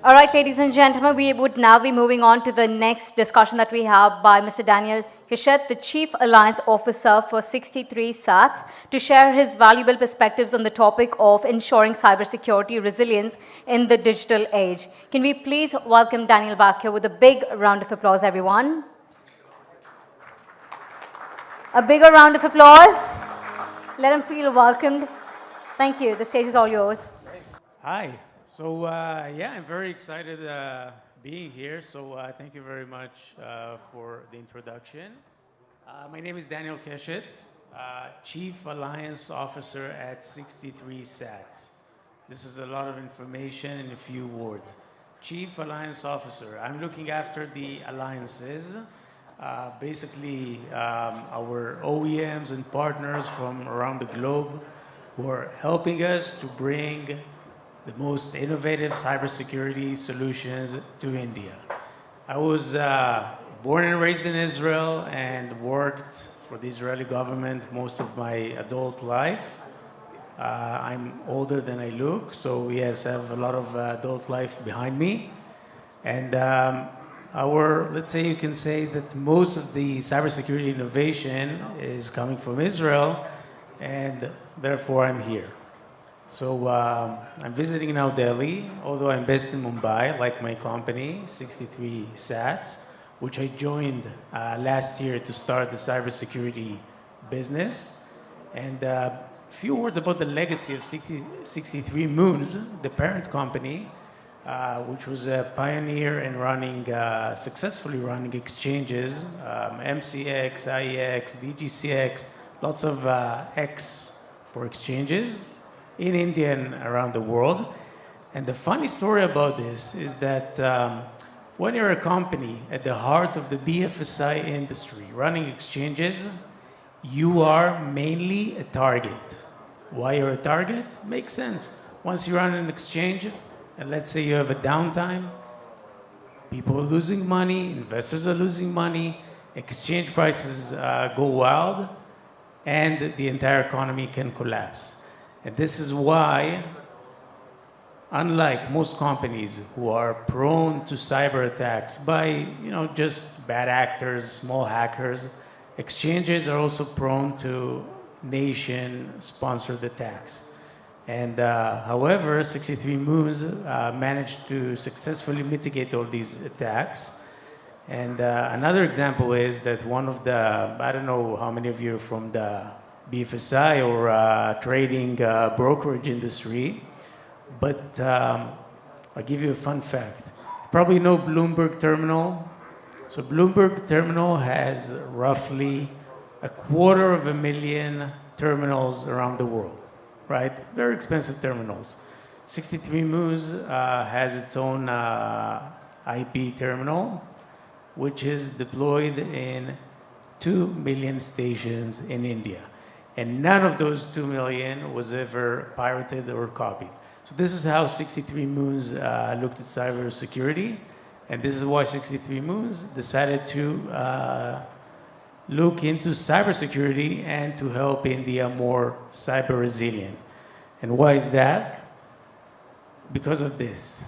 All right, ladies and gentlemen, we would now be moving on to the next discussion that we have by Mr. Daniel Keshet, the Chief Alliance Officer for 63 SATs, to share his valuable perspectives on the topic of ensuring cybersecurity resilience in the digital age. Can we please welcome Daniel back here with a big round of applause, everyone? A bigger round of applause. Let him feel welcomed. Thank you. The stage is all yours. Hi. So yeah, I'm very excited being here. So thank you very much for the introduction. My name is Daniel Keshet, Chief Alliance Officer at 63 SATs. This is a lot of information in a few words. Chief Alliance Officer. I'm looking after the alliances, basically our OEMs and partners from around the globe who are helping us to bring the most innovative cybersecurity solutions to India. I was born and raised in Israel and worked for the Israeli government most of my adult life. I'm older than I look, so yes, I have a lot of adult life behind me. And let's say you can say that most of the cybersecurity innovation is coming from Israel, and therefore I'm here. So I'm visiting now Delhi, although I'm based in Mumbai, like my company, 63 SATs, which I joined last year to start the cybersecurity business. And a few words about the legacy of 63 Moons, the parent company, which was a pioneer in successfully running exchanges, MCX, IEX, DGCX, lots of X for exchanges in India and around the world. And the funny story about this is that when you're a company at the heart of the BFSI industry running exchanges, you are mainly a target. Why you're a target? Makes sense. Once you run an exchange, and let's say you have a downtime, people are losing money, investors are losing money, exchange prices go wild, and the entire economy can collapse. And this is why, unlike most companies who are prone to cyber attacks by just bad actors, small hackers, exchanges are also prone to nation-sponsored attacks. And however, 63 Moons managed to successfully mitigate all these attacks. And another example is that one of the, I don't know how many of you are from the BFSI or trading brokerage industry, but I'll give you a fun fact. You probably know Bloomberg Terminal. So Bloomberg Terminal has roughly 250,000 terminals around the world, right? Very expensive terminals. 63 Moons has its own IP terminal, which is deployed in 2 million stations in India. And none of those 2 million was ever pirated or copied. So this is how 63 Moons looked at cybersecurity. And this is why 63 Moons decided to look into cybersecurity and to help India more cyber resilient. And why is that? Because of this.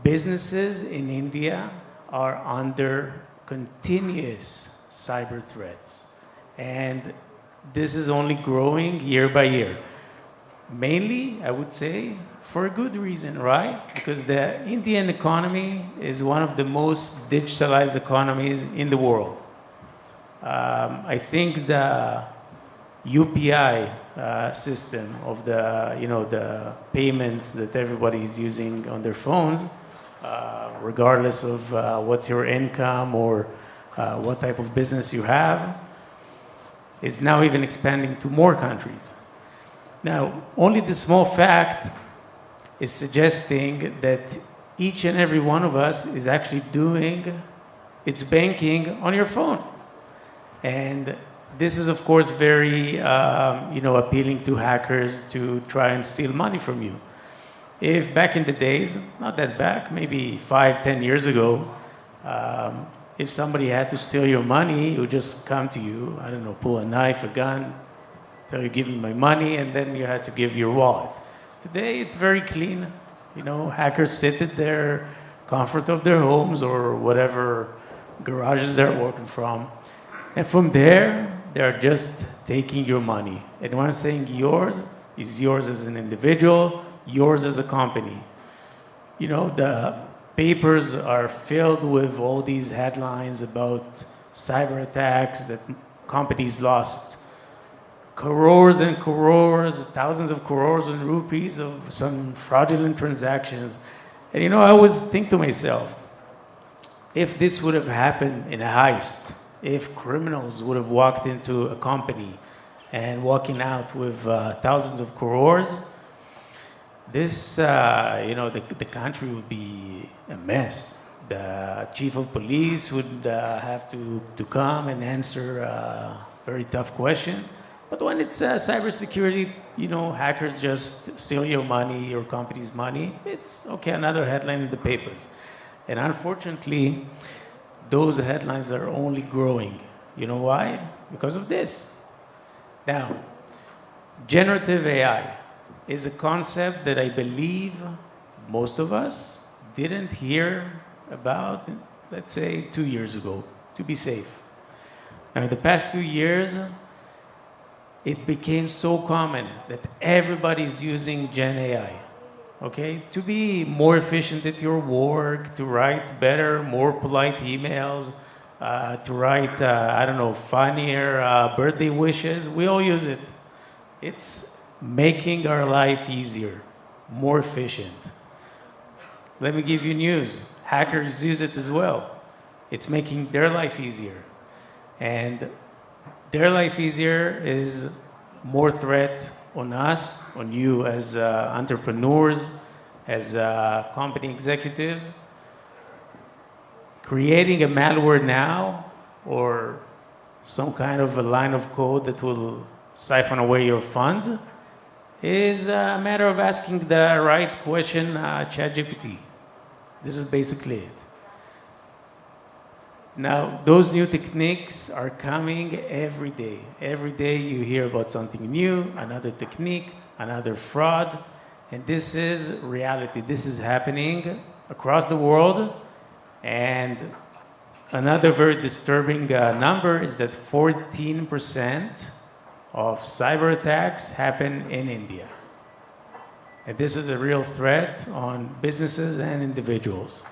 Businesses in India are under continuous cyber threats. And this is only growing year by year. Mainly, I would say, for a good reason, right? Because the Indian economy is one of the most digitalized economies in the world. I think the UPI system of the payments that everybody is using on their phones, regardless of what's your income or what type of business you have, is now even expanding to more countries. Now, only the small fact is suggesting that each and every one of us is actually doing its banking on your phone. And this is, of course, very appealing to hackers to try and steal money from you. If back in the days, not that back, maybe 5-10 years ago, if somebody had to steal your money, it would just come to you, I don't know, pull a knife, a gun, tell you, give me my money, and then you had to give your wallet. Today, it's very clean. You know, hackers sit at their comfort of their homes or whatever garages they're working from. And from there, they're just taking your money. And when I'm saying yours, is yours as an individual, yours as a company. You know, the papers are filled with all these headlines about cyber attacks that companies lost crores and crores, thousands of crores and rupees of some fraudulent transactions. And you know, I always think to myself, if this would have happened in a heist, if criminals would have walked into a company and walking out with thousands of crores, this, you know, the country would be a mess. The chief of police would have to come and answer very tough questions. But when it's cybersecurity, you know, hackers just steal your money, your company's money. It's, okay, another headline in the papers. And unfortunately, those headlines are only growing. You know why? Because of this. Now, generative AI is a concept that I believe most of us didn't hear about, let's say, 2 years ago, to be safe. Now, in the past 2 years, it became so common that everybody's using Gen AI, okay? To be more efficient at your work, to write better, more polite emails, to write, I don't know, funnier birthday wishes. We all use it. It's making our life easier, more efficient. Let me give you news. Hackers use it as well. It's making their life easier. And their life easier is more threat on us, on you as entrepreneurs, as company executives. Creating a malware now or some kind of a line of code that will siphon away your funds is a matter of asking the right question, ChatGPT. This is basically it. Now, those new techniques are coming every day. Every day you hear about something new, another technique, another fraud, and this is reality. This is happening across the world, and another very disturbing number is that 14% of cyber attacks happen in India. And this is a real threat on businesses and individuals.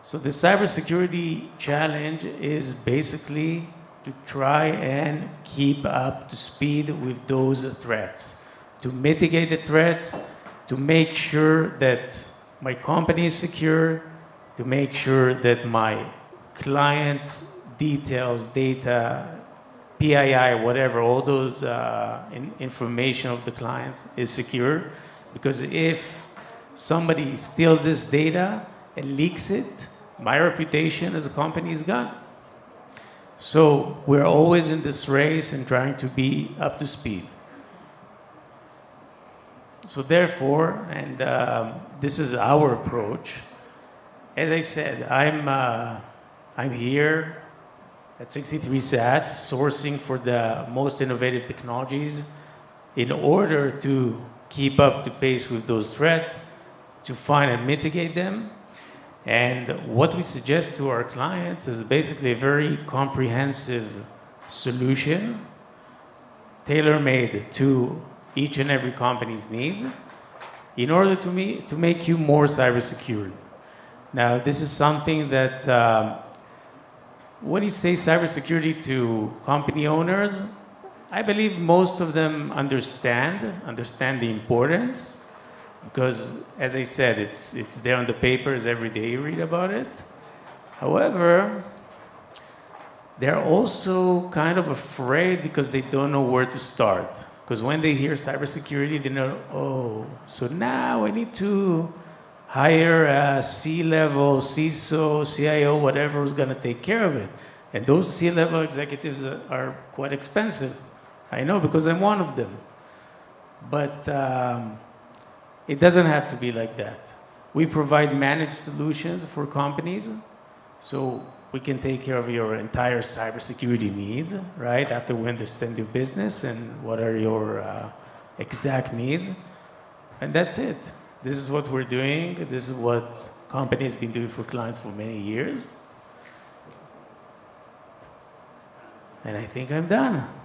So the cybersecurity challenge is basically to try and keep up to speed with those threats, to mitigate the threats, to make sure that my company is secure, to make sure that my clients' details, data, PII, whatever, all those information of the clients is secure. Because if somebody steals this data and leaks it, my reputation as a company is gone. So we're always in this race and trying to be up to speed. So therefore, and this is our approach, as I said, I'm here at 63 Sats sourcing for the most innovative technologies in order to keep up to pace with those threats, to find and mitigate them. And what we suggest to our clients is basically a very comprehensive solution, tailor-made to each and every company's needs, in order to make you more cyber secure. Now, this is something that when you say cybersecurity to company owners, I believe most of them understand the importance. Because, as I said, it's there on the papers every day, you read about it. However, they're also kind of afraid because they don't know where to start. Because when they hear cybersecurity, they know, oh, so now I need to hire a C-level, CISO, CIO, whatever is going to take care of it. And those C-level executives are quite expensive. I know because I'm one of them. But it doesn't have to be like that. We provide managed solutions for companies, so we can take care of your entire cybersecurity needs, right? After we understand your business and what are your exact needs. And that's it. This is what we're doing. This is what company has been doing for clients for many years. And I think I'm done.